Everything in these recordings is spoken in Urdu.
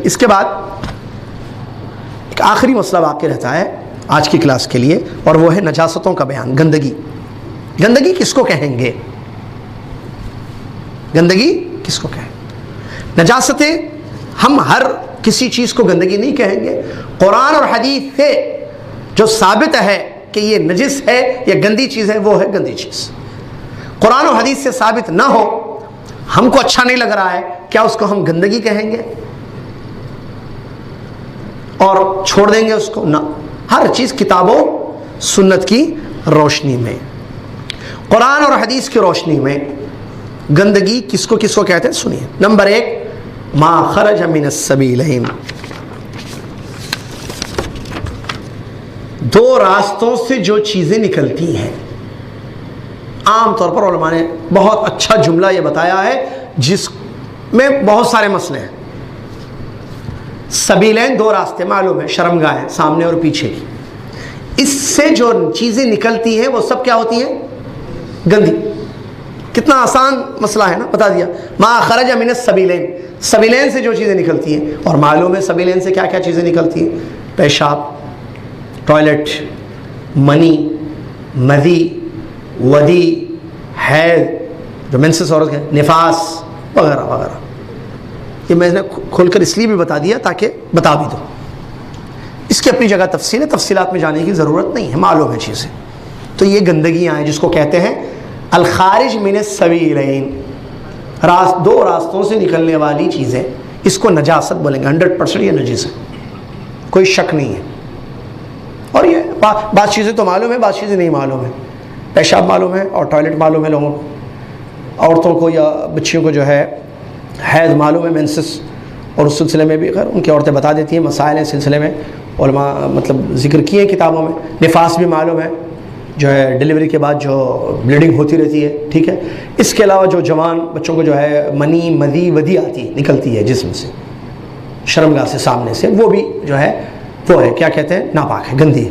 اس کے بعد ایک آخری مسئلہ باقی رہتا ہے آج کی کلاس کے لیے، اور وہ ہے نجاستوں کا بیان. گندگی. گندگی کس کو کہیں گے؟ گندگی کس کو کہیں؟ نجاستیں ہم ہر کسی چیز کو گندگی نہیں کہیں گے. قرآن اور حدیث سے جو ثابت ہے کہ یہ نجس ہے یا گندی چیز ہے وہ ہے گندی چیز. قرآن و حدیث سے ثابت نہ ہو، ہم کو اچھا نہیں لگ رہا ہے، کیا اس کو ہم گندگی کہیں گے اور چھوڑ دیں گے اس کو؟ نہ. ہر چیز کتاب و سنت کی روشنی میں، قرآن اور حدیث کی روشنی میں گندگی کس کو کہتے ہیں سنیے. نمبر 1، ما خرج من السبیلین. دو راستوں سے جو چیزیں نکلتی ہیں. عام طور پر علماء نے بہت اچھا جملہ یہ بتایا ہے جس میں بہت سارے مسئلے ہیں. سبیلین دو راستے معلوم ہے، شرمگاہ ہے سامنے اور پیچھے کی. اس سے جو چیزیں نکلتی ہیں وہ سب کیا ہوتی ہیں؟ گندی. کتنا آسان مسئلہ ہے نا، بتا دیا. ما خرج من السبیلین، سبیلین سے جو چیزیں نکلتی ہیں، اور معلوم ہے سبیلین سے کیا کیا چیزیں نکلتی ہیں؟ پیشاب، ٹوائلٹ، منی، مدی، ودی، حیض، جو مینسس عورت ہے، نفاس وغیرہ وغیرہ. یہ میں نے کھول کر اس لیے بھی بتا دیا تاکہ بتا بھی دو. اس کی اپنی جگہ تفصیل ہے، تفصیلات میں جانے کی ضرورت نہیں ہے، معلوم ہے چیزیں. تو یہ گندگیاں ہیں جس کو کہتے ہیں الخارج من السبیلین، دو راستوں سے نکلنے والی چیزیں. اس کو نجاست بولیں گے. 100% یہ نجس ہے، کوئی شک نہیں ہے. اور یہ بعض چیزیں تو معلوم ہے، بعض چیزیں نہیں معلوم ہے. پیشاب معلوم ہے اور ٹوائلٹ معلوم ہے لوگوں کو، عورتوں کو یا بچیوں کو جو ہے حیض معلوم ہے، مینسس، اور اس سلسلے میں بھی خیر ان کی عورتیں بتا دیتی ہیں، مسائل ہیں سلسلے میں علماء مطلب ذکر کیے ہیں کتابوں میں. نفاس بھی معلوم ہے، جو ہے ڈیلیوری کے بعد جو بلیڈنگ ہوتی رہتی ہے، ٹھیک ہے. اس کے علاوہ جو جوان بچوں کو جو ہے منی، مدی، ودی آتی نکلتی ہے جسم سے، شرمگاہ سے، سامنے سے، وہ بھی جو ہے وہ ہے کیا کہتے ہیں؟ ناپاک ہے، گندی ہے.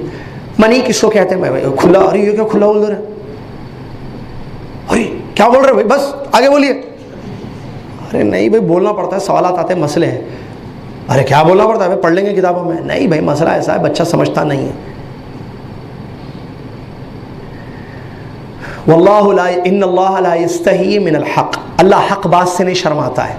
منی کس کو کہتے ہیں؟ کھلا. ارے یہ کیا کھلا بول رہے ہیں؟ ارے کیا بول رہے بھائی؟ بس آگے بولیے. ارے نہیں بھائی، بولنا پڑتا ہے، سوالات آتے ہیں، مسئلے ہیں. ارے کیا بولنا پڑتا ہے بھائی؟ پڑھ لیں گے کتابوں میں. نہیں بھائی، مسئلہ ایسا ہے، بچہ سمجھتا نہیں ہے. واللہ لا ان اللہ لا یستحی من الحق، اللہ حق بات سے نہیں شرماتا ہے.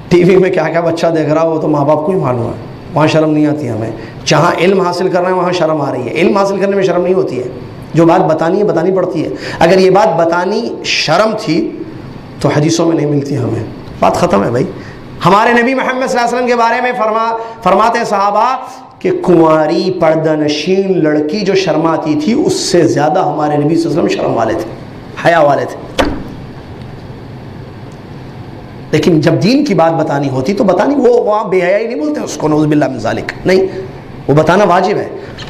ٹی وی میں کیا کیا بچہ دیکھ رہا ہو تو ماں باپ کو ہی معلوم ہے، وہاں شرم نہیں آتی ہمیں. جہاں علم حاصل کر رہے ہیں وہاں شرم آ رہی ہے. علم حاصل کرنے میں شرم نہیں ہوتی ہے، جو بات بتانی ہے بتانی پڑتی ہے. اگر یہ بات بتانی شرم تھی تو حدیثوں میں نہیں ملتی ہمیں. بات ختم ہے بھائی. ہمارے نبی محمد صلی اللہ علیہ وسلم کے بارے میں فرماتے ہیں صحابہ کہ کنواری پردہ نشین لڑکی جو شرماتی تھی اس سے زیادہ ہمارے نبی صلی اللہ علیہ وسلم شرم والے تھے، حیا والے تھے. لیکن جب دین کی بات بتانی ہوتی تو بتانی، وہ وہاں بے حیائی نہیں بولتے اس کو، نعوذ باللہ من ذالک، نہیں، وہ بتانا واجب ہے.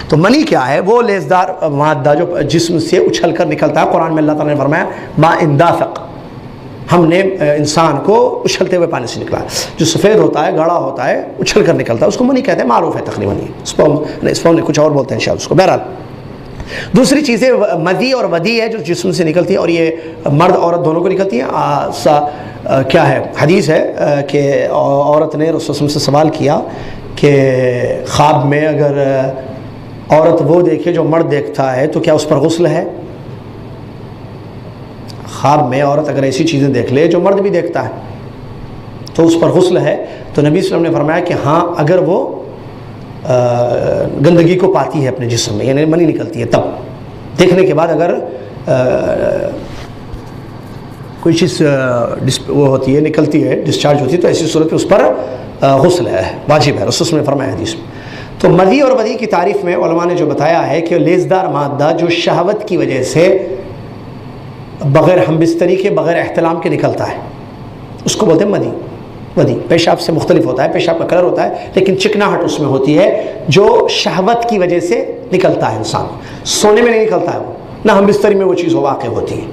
تو منی کیا ہے؟ وہ لیزدار مادہ جو جسم سے اچھل کر نکلتا ہے. قرآن میں اللہ تعالیٰ نے فرمایا ما اندافق، ہم نے انسان کو اچھلتے ہوئے پانی سے نکلا ہے. جو سفید ہوتا ہے، گاڑھا ہوتا ہے، اچھل کر نکلتا ہے، اس کو منی کہتے ہیں. معروف ہے تقریباً. یہ اسپرم کچھ اور بولتے ہیں شاید اس کو. بہرحال دوسری چیزیں مدی اور ودی ہے جو جسم سے نکلتی ہے، اور یہ مرد عورت دونوں کو نکلتی ہیں. کیا ہے؟ حدیث ہے کہ عورت نے رسول صلی اللہ علیہ وسلم سے سوال کیا کہ خواب میں اگر عورت وہ دیکھے جو مرد دیکھتا ہے تو کیا اس پر غسل ہے؟ خواب میں عورت اگر ایسی چیزیں دیکھ لے جو مرد بھی دیکھتا ہے تو اس پر غسل ہے؟ تو نبی صلی اللہ علیہ وسلم نے فرمایا کہ ہاں، اگر وہ گندگی کو پاتی ہے اپنے جسم میں، یعنی منی نکلتی ہے، تب دیکھنے کے بعد اگر کوئی چیز وہ ہوتی ہے، نکلتی ہے، ڈسچارج ہوتی ہے، تو ایسی صورت میں اس پر غسل ہے، واجب ہے، رسول نے فرمایا حدیث میں. تو مدی اور ودی کی تعریف میں علماء نے جو بتایا ہے کہ لیزدار مادہ جو شہوت کی وجہ سے بغیر ہم بستری کے، بغیر احتلام کے نکلتا ہے، اس کو بولتے ہیں مدی. ودی پیشاب سے مختلف ہوتا ہے، پیشاب کا کلر ہوتا ہے لیکن چکناہٹ اس میں ہوتی ہے، جو شہوت کی وجہ سے نکلتا ہے. انسان سونے میں نہیں نکلتا ہے وہ، نہ ہم بستری میں وہ چیز واقع ہوتی ہے،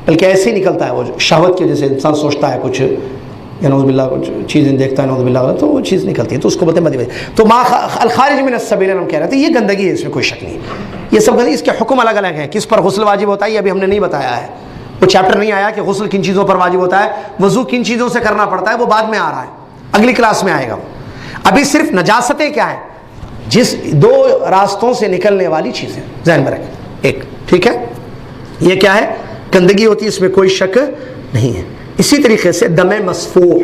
بلکہ ایسے ہی نکلتا ہے وہ شہوت کی وجہ سے. انسان سوچتا ہے کچھ یا نعوذ باللہ کچھ چیزیں دیکھتا ہے، نعوذ باللہ، تو وہ چیز نکلتی ہے، تو اس کو بولتے ہیں مدی. تو ما الخارج من السبیلین ہم کہہ رہے تھے، یہ گندگی ہے، اس میں کوئی شک نہیں. یہ سب گندگی، اس کے حکم الگ الگ ہیں. کس پر غسل واجب ہوتا ہے یہ ابھی ہم نے نہیں بتایا ہے. وہ چیپٹر نہیں آیا کہ غسل کن چیزوں پر واجب ہوتا ہے، وضو کن چیزوں سے کرنا پڑتا ہے، وہ بعد میں آ رہا ہے، اگلی کلاس میں آئے گا۔ ابھی صرف نجاستیں کیا ہیں، جس دو راستوں سے نکلنے والی چیزیں ذہن میں رکھیں۔ ایک ٹھیک ہے، یہ کیا ہے، گندگی ہوتی ہے، اس میں کوئی شک نہیں ہے۔ اسی طریقے سے دم مسفوح،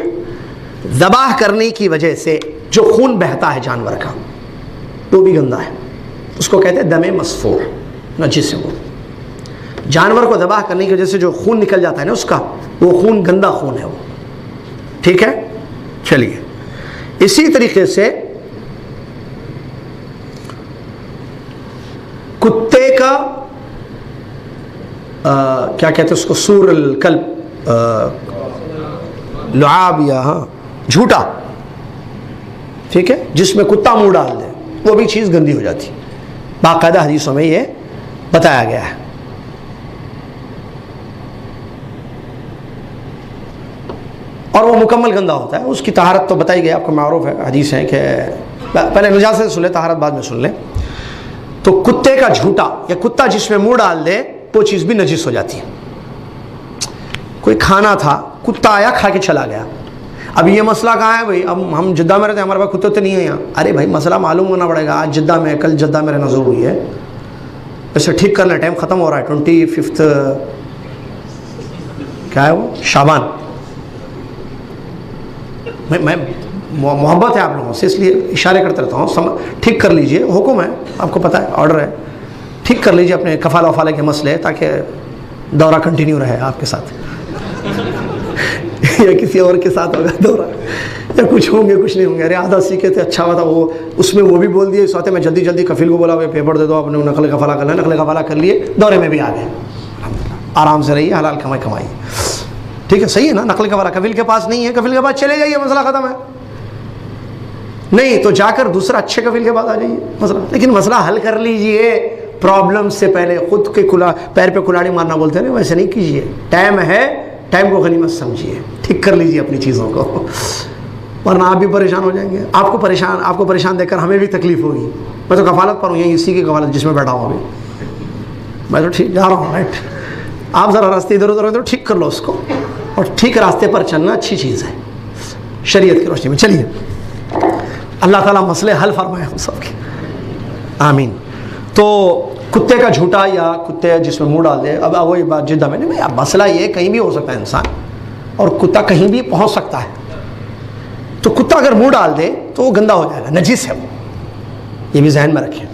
ذبح کرنے کی وجہ سے جو خون بہتا ہے جانور کا، وہ بھی گندا ہے، اس کو کہتے ہیں دم مسفوح، نجس ہے وہ۔ جانور کو ذبح کرنے کی وجہ سے جو خون نکل جاتا ہے نا اس کا، وہ خون گندا خون ہے وہ، ٹھیک ہے۔ چلیے اسی طریقے سے کتے کا کیا کہتے ہیں اس کو، سور الکلب، لعاب یا جھوٹا، ٹھیک ہے، جس میں کتا منہ ڈال دے، وہ بھی چیز گندی ہو جاتی، باقاعدہ حدیثوں میں یہ بتایا گیا ہے۔ اور وہ مکمل گندہ ہوتا ہے، اس کی طہارت تو بتائی گئی آپ کو، معروف ہے، حدیث ہے کہ پہلے نجاست سے سن لیں، طہارت بعد میں سن لیں۔ تو کتے کا جھوٹا یا کتا جس میں منہ ڈال دے وہ چیز بھی نجس ہو جاتی ہے۔ کوئی کھانا تھا، کتا آیا کھا کے چلا گیا، اب یہ مسئلہ کہاں ہے بھائی، اب ہم جدہ میں رہتے ہیں، ہمارے پاس کتے تو نہیں ہیں یہاں، ارے بھائی مسئلہ معلوم ہونا پڑے گا، آج جدہ میں، کل جدہ میں رہنا ضروری ہے، اسے ٹھیک کرنا، ٹائم ختم ہو رہا ہے، 25 کیا ہے وہ، شعبان۔ میں محبت ہے آپ لوگوں سے، اس لیے اشارے کرتے رہتا ہوں، ٹھیک کر لیجئے، حکم ہے آپ کو پتہ ہے، آرڈر ہے، ٹھیک کر لیجئے اپنے کفالہ وفالہ کے مسئلے، تاکہ دورہ کنٹینیو رہے آپ کے ساتھ یا کسی اور کے ساتھ ہوگا دورہ، یا کچھ ہوں گے کچھ نہیں ہوں گے، ارے آدھا سیکھے تھے اچھا ہوا تھا، وہ اس میں وہ بھی بول دیے، اس وقت میں جلدی جلدی کفیل کو بولا وہ پیپر دے دو، آپ نے نقل کفالہ کر لیں، نقل کفالہ کر لیے، دورے میں بھی آ گئے، آرام سے رہیے، حلال کمائی، ٹھیک ہے، صحیح ہے نا، نقل کفالہ کفیل کے پاس نہیں ہے، کفیل کے پاس چلے جائیے، مسئلہ ختم ہے، نہیں تو جا کر دوسرا اچھے کفیل کے پاس آ جائیے مسئلہ، لیکن مسئلہ حل کر لیجئے پرابلم سے پہلے، خود کے پیر پہ کلاڑی مارنا بولتے ہیں نا، ویسے نہیں کیجئے، ٹائم ہے، ٹائم کو غنیمت سمجھیے، ٹھیک کر لیجئے اپنی چیزوں کو، ورنہ آپ بھی پریشان ہو جائیں گے، آپ کو پریشان دیکھ کر ہمیں بھی تکلیف ہوگی۔ میں تو کفالت پر ہوں، یہیں اسی کی کفالت جس میں بیٹھا ہوں ابھی، میں تو ٹھیک جا رہا ہوں، رائٹ، آپ ذرا راستے ادھر ادھر تو ٹھیک کر لو اس کو، اور ٹھیک راستے پر چلنا اچھی چیز ہے شریعت کی روشنی میں۔ چلیے اللہ تعالیٰ مسئلے حل فرمائے ہم سب کے، آمین۔ تو کتے کا جھوٹا یا کتے جس میں منہ ڈال دے، اب وہی بات جدہ میں نہیں، اب مسئلہ یہ کہیں بھی ہو سکتا ہے انسان، اور کتا کہیں بھی پہنچ سکتا ہے، تو کتا اگر منہ ڈال دے تو وہ گندا ہو جائے گا، نجس ہے وہ، یہ بھی ذہن میں رکھیں۔